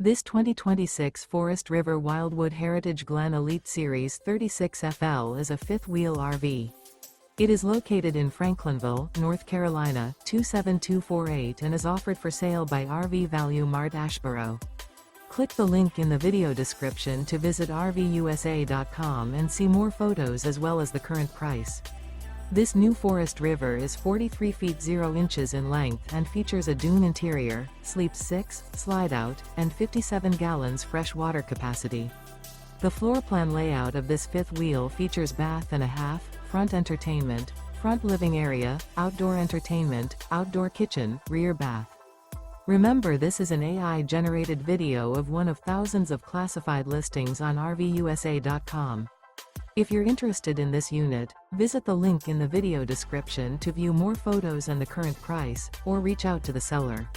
This 2026 Forest River Wildwood Heritage Glen Elite Series 36FL is a fifth-wheel RV. It is located in Franklinville, North Carolina, 27248 and is offered for sale by RV Value Mart Asheboro. Click the link in the video description to visit RVUSA.com and see more photos as well as the current price. This new Forest River is 43 feet 0 inches in length and features a Dune interior, sleeps 6, Slideout, and 57 gallons fresh water capacity. The floor plan layout of this fifth wheel features bath and a half, front entertainment, front living area, outdoor entertainment, outdoor kitchen, rear bath. Remember, this is an AI-generated video of one of thousands of classified listings on RVUSA.com. If you're interested in this unit, visit the link in the video description to view more photos and the current price, or reach out to the seller.